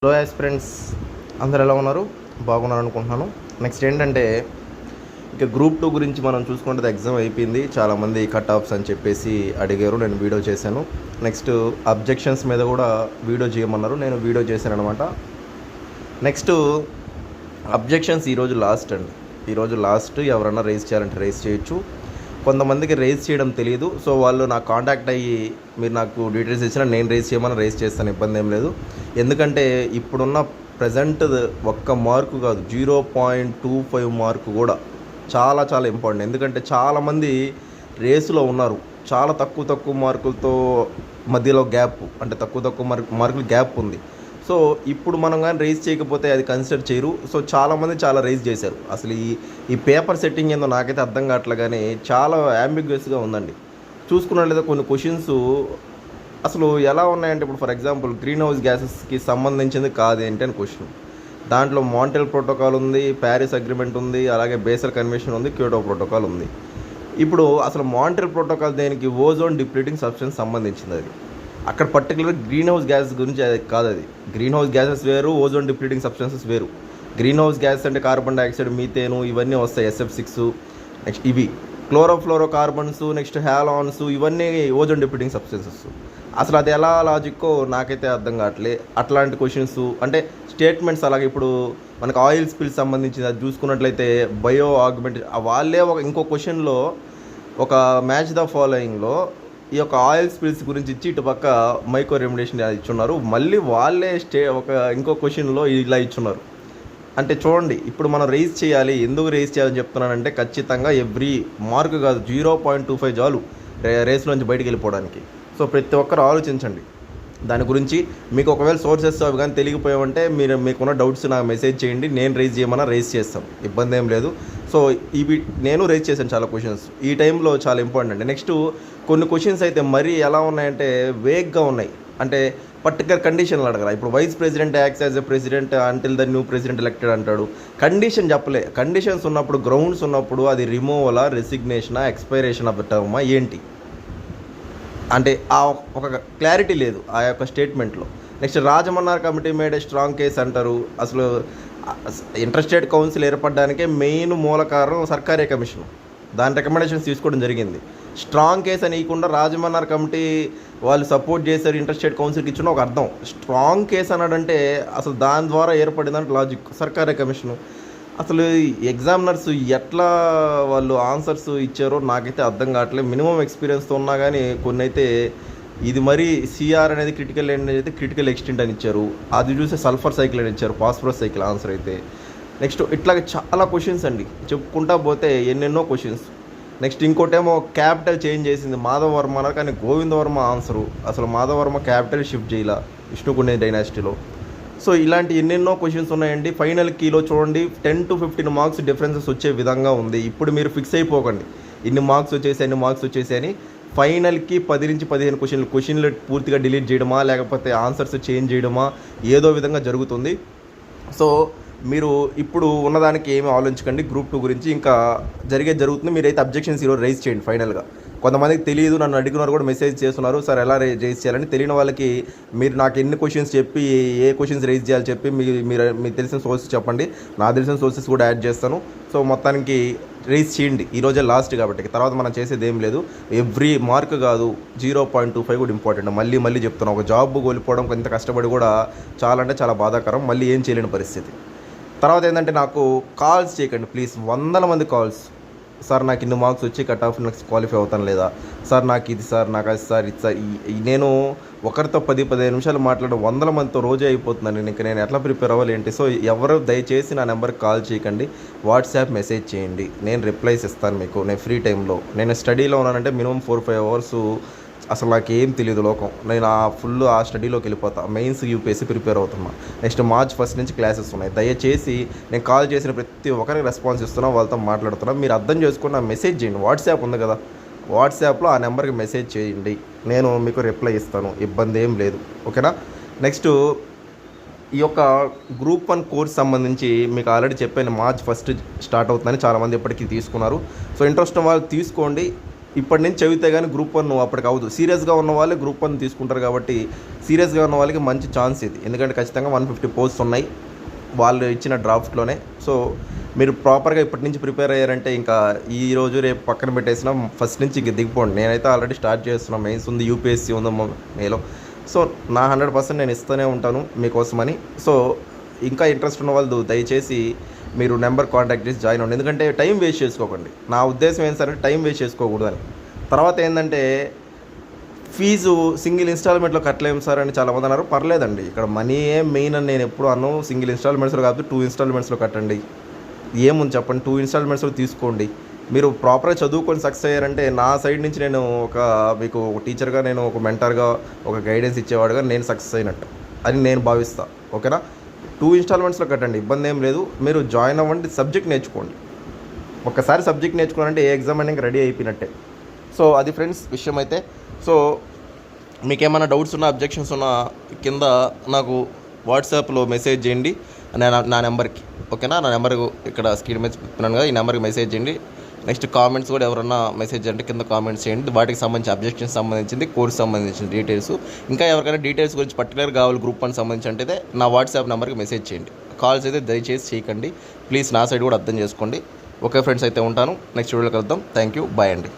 Hello friends, అందరు ఎలా ఉన్నారు? బాగున్నారు అనుకుంటున్నాను. నెక్స్ట్ ఏంటంటే, ఇక గ్రూప్ 2 గురించి మనం చూసుకుంటే ఎగ్జామ్ అయిపోయింది. చాలామంది కట్ ఆఫ్స్ అని చెప్పేసి అడిగారు, నేను వీడియో చేశాను. నెక్స్ట్ అబ్జెక్షన్స్ మీద కూడా వీడియో చేయమన్నారు, నేను వీడియో చేశాను అనమాట. నెక్స్ట్ అబ్జెక్షన్స్ ఈరోజు లాస్ట్ అండి. ఈరోజు లాస్ట్. ఎవరన్నా రేస్ చేయాలంటే రేస్ చేయొచ్చు. కొంతమందికి రేస్ చేయడం తెలియదు. సో వాళ్ళు నాకు కాంటాక్ట్ అయ్యి మీరు నాకు డీటెయిల్స్ ఇచ్చినా నేను రేస్ చేయమని రేస్ చేస్తాను, ఇబ్బంది ఏం లేదు. ఎందుకంటే ఇప్పుడున్న ప్రజెంట్ ఒక్క మార్కు కాదు, 0.25 మార్కు కూడా చాలా చాలా ఇంపార్టెంట్. ఎందుకంటే చాలామంది రేసులో ఉన్నారు, చాలా తక్కువ మార్కులతో మధ్యలో గ్యాప్, అంటే తక్కువ మార్కులు గ్యాప్ ఉంది. సో ఇప్పుడు మనం కానీ రేస్ చేయకపోతే అది కన్సిడర్ చేయరు. సో చాలామంది చాలా రేస్ చేశారు. అసలు ఈ పేపర్ సెట్టింగ్ ఏందో నాకైతే అర్థం కావట్లే, కానీ చాలా యాంబిగ్యూస్గా ఉందండి. చూసుకున్నట్లయితే కొన్ని క్వశ్చన్స్ అసలు ఎలా ఉన్నాయంటే, ఇప్పుడు ఫర్ ఎగ్జాంపుల్ గ్రీన్ హౌస్ గ్యాసెస్కి సంబంధించింది కాదేంటి అని క్వశ్చన్. దాంట్లో మాంట్రియల్ ప్రోటోకాల్ ఉంది, ప్యారిస్ అగ్రిమెంట్ ఉంది, అలాగే బేసల్ కన్వెన్షన్ ఉంది, క్యోటో ప్రోటోకాల్ ఉంది. ఇప్పుడు అసలు మాంట్రియల్ ప్రోటోకాల్ దేనికి? ఓజోన్ డిప్లీటింగ్ సబ్స్టెన్స్ సంబంధించింది. అది అక్కడ పర్టికులర్ గ్రీన్ హౌస్ గ్యాసెస్ గురించి అది కాదు. అది గ్రీన్ హౌస్ గ్యాసెస్ వేరు, ఓజోన్ డిప్లీటింగ్ సబ్స్టెన్సెస్ వేరు. గ్రీన్ హౌస్ గ్యాసెస్ అంటే కార్బన్ డైఆక్సైడ్, మీథేను, ఇవన్నీ వస్తాయి, SF6. నెక్స్ట్ ఇవి క్లోరోఫ్లోరో కార్బన్స్, నెక్స్ట్ హ్యాలాన్స్, ఇవన్నీ ఓజోన్ డిప్లీటింగ్ సబ్స్టెన్సెస్. అసలు అది ఎలా లాజిక్కో నాకైతే అర్థం కావట్లే. అట్లాంటి క్వశ్చన్స్ అంటే స్టేట్మెంట్స్. అలాగే ఇప్పుడు మనకు ఆయిల్ స్పిల్స్ సంబంధించి అది చూసుకున్నట్లయితే బయో ఆగ్మెంట్, వాళ్ళే ఇంకో క్వశ్చన్లో ఒక మ్యాచ్ ద ఫాలోయింగ్లో ఈ యొక్క ఆయిల్ స్పిల్స్ గురించి ఇచ్చి ఇటు పక్క మైక్రో రెమ్యునేషన్ ఇచ్చున్నారు. మళ్ళీ వాళ్ళే ఇంకో క్వశ్చన్లో ఇలా ఇచ్చున్నారు. అంటే చూడండి, ఇప్పుడు మనం రేస్ చేయాలి. ఎందుకు రేస్ చేయాలని చెప్తున్నానంటే, ఖచ్చితంగా ఎవ్రీ మార్క్ కాదు, 0.25 చాలు రేస్లోంచి బయటికి వెళ్ళిపోవడానికి. సో ప్రతి ఒక్కరు ఆలోచించండి దాని గురించి. మీకు ఒకవేళ సోర్సెస్ అవి కానీ తెలియకపోయామంటే మీకున్న డౌట్స్ నాకు మెసేజ్ చేయండి, నేను రేస్ చేయమన్నా రేస్ చేస్తాం, ఇబ్బంది ఏం లేదు. సో ఇవి నేను రేస్ చేశాను చాలా క్వశ్చన్స్, ఈ టైంలో చాలా ఇంపార్టెంట్ అండి. నెక్స్ట్ కొన్ని క్వశ్చన్స్ అయితే మరీ ఎలా ఉన్నాయంటే వేగ్గా ఉన్నాయి. అంటే పర్టికులర్ కండిషన్లు అడగరా. ఇప్పుడు vice president acts as a president until the new president elected అంటాడు. కండిషన్ చెప్పలే. కండిషన్స్ ఉన్నప్పుడు, గ్రౌండ్స్ ఉన్నప్పుడు అది రిమూవలా, రెసిగ్నేషనా, ఎక్స్పైరేషన్ ఆఫ్ టర్మా ఏంటి అంటే ఆ ఒక క్లారిటీ లేదు ఆ యొక్క స్టేట్మెంట్లో. Next Rajamannar committee made a strong case అంటారు. అసలు ఇంటర్స్టేట్ కౌన్సిల్ ఏర్పడడానికే మెయిన్ మూల కారణం సర్కారీ కమిషన్, దాని రికమెండేషన్స్ తీసుకోవడం జరిగింది. స్ట్రాంగ్ కేస్ అని ఇవ్వకుండా రాజమన్నార్ కమిటీ వాళ్ళు సపోర్ట్ చేశారు ఇంటర్స్టేట్ కౌన్సిల్కి ఇచ్చిన ఒక అర్థం. స్ట్రాంగ్ కేస్ అన్నాడంటే అసలు దాని ద్వారా ఏర్పడిందంటే లాజిక్ సర్కారీ కమిషను. అసలు ఎగ్జామినర్స్ ఎట్లా వాళ్ళు ఆన్సర్స్ ఇచ్చారో నాకైతే అర్థం కావట్లేదు. మినిమం ఎక్స్పీరియన్స్తో ఉన్నా కానీ కొన్ని అయితే ఇది మరి సిఆర్ అనేది క్రిటికల్ అయితే క్రిటికల్ ఎక్స్టెంట్ అని ఇచ్చారు, అది చూసి సల్ఫర్ సైకిల్ అని ఇచ్చారు, ఫాస్ఫరస్ సైకిల్ ఆన్సర్ అయితే. నెక్స్ట్ ఇట్లాగే చాలా క్వశ్చన్స్ అండి, చెప్పుకుంటా పోతే ఎన్నెన్నో క్వశ్చన్స్. నెక్స్ట్ ఇంకోటేమో క్యాపిటల్ చేంజ్ చేసింది మాధవ వర్మ అన్నారు, కానీ గోవింద వర్మ ఆన్సరు. అసలు మాధవ వర్మ క్యాపిటల్ షిఫ్ట్ చేయాల విష్ణుకుండే డైనాసిటీలో. సో ఇలాంటి ఎన్నెన్నో క్వశ్చన్స్ ఉన్నాయండి. ఫైనల్ కీలో చూడండి 10 to 15 మార్క్స్ డిఫరెన్సెస్ వచ్చే విధంగా ఉంది. ఇప్పుడు మీరు ఫిక్స్ అయిపోకండి ఇన్ని మార్క్స్ వచ్చేసి అన్ని మార్క్స్ వచ్చేసి అని. ఫైనల్కి 10 నుంచి 15 క్వశ్చన్లు పూర్తిగా డిలీట్ చేయడమా, లేకపోతే ఆన్సర్స్ చేంజ్ చేయడమా, ఏదో విధంగా జరుగుతుంది. సో మీరు ఇప్పుడు ఉన్నదానికి ఏమీ ఆలోచించకండి. గ్రూప్ 2 గురించి ఇంకా జరుగుతుంది. మీరైతే అబ్జెక్షన్స్ ఈరోజు రైజ్ చేయండి. ఫైనల్గా కొంతమందికి తెలియదు, నన్ను అడిగినారు కూడా, మెసేజ్ చేస్తున్నారు, సార్ ఎలా రైజ్ చేయాలని. తెలియని వాళ్ళకి మీరు నాకు ఎన్ని క్వశ్చన్స్ చెప్పి ఏ క్వశ్చన్స్ రైజ్ చేయాలి చెప్పి మీకు తెలిసిన సోర్సెస్ చెప్పండి, నాకు తెలిసిన సోర్సెస్ కూడా యాడ్ చేస్తాను. సో మొత్తానికి రైజ్ చేయండి. ఈరోజే లాస్ట్ కాబట్టి తర్వాత మనం చేసేది ఏం లేదు. ఎవ్రీ మార్క్ కాదు, 0.25 కూడా ఇంపార్టెంట్. మళ్ళీ చెప్తున్నాను, ఒక జాబ్ కోల్పోవడం కొంత కష్టపడి కూడా చాలా అంటే చాలా బాధాకరం. మళ్ళీ ఏం చేయలేని పరిస్థితి. తర్వాత ఏంటంటే, నాకు కాల్స్ చేయకండి ప్లీజ్. 100 మంది కాల్స్. సార్ నాకు ఇన్ని మార్క్స్ వచ్చి కట్ ఆఫ్ నెక్స్ట్ క్వాలిఫై అవుతాను లేదా, సార్ నాకు ఇది, సార్ నాకు అది, సార్ ఇది, సార్ నేను ఒకరితో 10-15 నిమిషాలు మాట్లాడడం 100 మందితో రోజే అయిపోతుందండి. ఇంకా నేను ఎట్లా ప్రిపేర్ అవ్వాలి ఏంటి? సో ఎవరు దయచేసి నా నెంబర్కి కాల్ చేయకండి, వాట్సాప్ మెసేజ్ చేయండి, నేను రిప్లైస్ ఇస్తాను మీకు. నేను ఫ్రీ టైంలో, నేను స్టడీలో ఉన్నానంటే మినిమం 4-5 అవర్స్ అసలు నాకు ఏం తెలియదు లోకం, నేను ఫుల్ ఆ స్టడీలోకి వెళ్ళిపోతా. మెయిన్స్ యూపీఎస్సీ ప్రిపేర్ అవుతున్నా. నెక్స్ట్ March 1 నుంచి క్లాసెస్ ఉన్నాయి. దయచేసి నేను కాల్ చేసిన ప్రతి ఒక్కరికి రెస్పాన్స్ ఇస్తున్నా, వాళ్ళతో మాట్లాడుతున్నా. మీరు అర్థం చేసుకుని నాకు మెసేజ్ చేయండి. వాట్సాప్ ఉంది కదా, వాట్సాప్లో ఆ నెంబర్కి మెసేజ్ చేయండి, నేను మీకు రిప్లై ఇస్తాను, ఇబ్బంది ఏం లేదు. ఓకేనా? నెక్స్ట్ ఈ యొక్క గ్రూప్ 1 కోర్స్ సంబంధించి మీకు ఆల్రెడీ చెప్పాను, March 1 స్టార్ట్ అవుతుందని చాలామంది ఇప్పటికీ తీసుకున్నారు. సో ఇంట్రెస్ట్ వాళ్ళు తీసుకోండి. ఇప్పటి నుంచి చదివితే కానీ గ్రూప్ 1 అప్పటికి అవ్వదు. సీరియస్గా ఉన్న వాళ్ళే గ్రూప్ 1 తీసుకుంటారు కాబట్టి సీరియస్గా ఉన్న వాళ్ళకి మంచి ఛాన్స్ ఇది. ఎందుకంటే ఖచ్చితంగా 150 పోస్ట్స్ ఉన్నాయి వాళ్ళు ఇచ్చిన డ్రాఫ్ట్లోనే. సో మీరు ప్రాపర్గా ఇప్పటి నుంచి ప్రిపేర్ అయ్యారంటే ఇంకా ఈ రోజు రేపు పక్కన పెట్టేసిన ఫస్ట్ నుంచి ఇంక దిగిపోండి. నేనైతే ఆల్రెడీ స్టార్ట్ చేస్తున్నాను. మెయిన్స్ ఉంది, యూపీఎస్సీ ఉంది మేలో. సో నా 100% నేను ఇస్తూనే ఉంటాను మీకోసమని. సో ఇంకా ఇంట్రెస్ట్ ఉన్న వాళ్ళు దయచేసి మీరు నెంబర్ కాంటాక్ట్ చేసి జాయిన్ అవ్వండి. ఎందుకంటే టైం వేస్ట్ చేసుకోకండి. నా ఉద్దేశం ఏంటంటే టైం వేస్ట్ చేసుకోకూడదని. తర్వాత ఏంటంటే ఫీజు సింగిల్ ఇన్స్టాల్మెంట్లో కట్టలేము సార్ అని చాలామంది అన్నారు. పర్లేదండి, ఇక్కడ మనీ ఏం మెయిన్ అని నేను ఎప్పుడు అన్నాను. సింగిల్ ఇన్స్టాల్మెంట్స్లో కాదు 2 ఇన్స్టాల్మెంట్స్లో కట్టండి. ఏముంది చెప్పండి, 2 ఇన్స్టాల్మెంట్స్లో తీసుకోండి. మీరు ప్రాపర్గా చదువుకొని సక్సెస్ అయ్యారంటే నా సైడ్ నుంచి నేను మీకు ఒక టీచర్గా, నేను ఒక మెంటర్గా, ఒక గైడెన్స్ ఇచ్చేవాడుగా నేను సక్సెస్ అయినట్టు అని నేను భావిస్తాను. ఓకేనా? 2 ఇన్స్టాల్మెంట్స్లో కట్టండి, ఇబ్బంది ఏం లేదు. మీరు జాయిన్ అవ్వండి, సబ్జెక్ట్ నేర్చుకోండి. ఒక్కసారి సబ్జెక్ట్ నేర్చుకోవాలంటే ఏ ఎగ్జామ్ అయినా రెడీ అయిపోయినట్టే. సో అది ఫ్రెండ్స్ విషయం అయితే. సో మీకేమైనా డౌట్స్ ఉన్నా, అబ్జెక్షన్స్ ఉన్నా కింద నాకు వాట్సాప్లో మెసేజ్ చేయండి నా నెంబర్కి. ఓకేనా? నా నెంబర్ ఇక్కడ స్క్రీన్ మీద చెప్తున్నాను కదా, ఈ నెంబర్కి మెసేజ్ చేయండి. నెక్స్ట్ కామెంట్స్ కూడా ఎవరన్నా మెసేజ్ అంటే కింద కామెంట్స్ చేయండి. వాటికి సంబంధించి అబ్జెక్షన్స్ సంబంధించింది, కోర్స్ సంబంధించిన డీటెయిల్స్, ఇంకా ఎవరికైనా డీటెయిల్స్ గురించి పర్టికులర్ కావాలి గ్రూప్ 1 సంబంధించి అంటే నా వాట్సాప్ నెంబర్కి మెసేజ్ చేయండి. కాల్స్ అయితే దయచేసి చేయకండి ప్లీజ్. నా సైడ్ కూడా అర్థం చేసుకోండి. ఓకే ఫ్రెండ్స్, అయితే ఉంటాను. నెక్స్ట్ వీడియోలో కలుద్దాం. థ్యాంక్ యూ, బాయ్ అండి.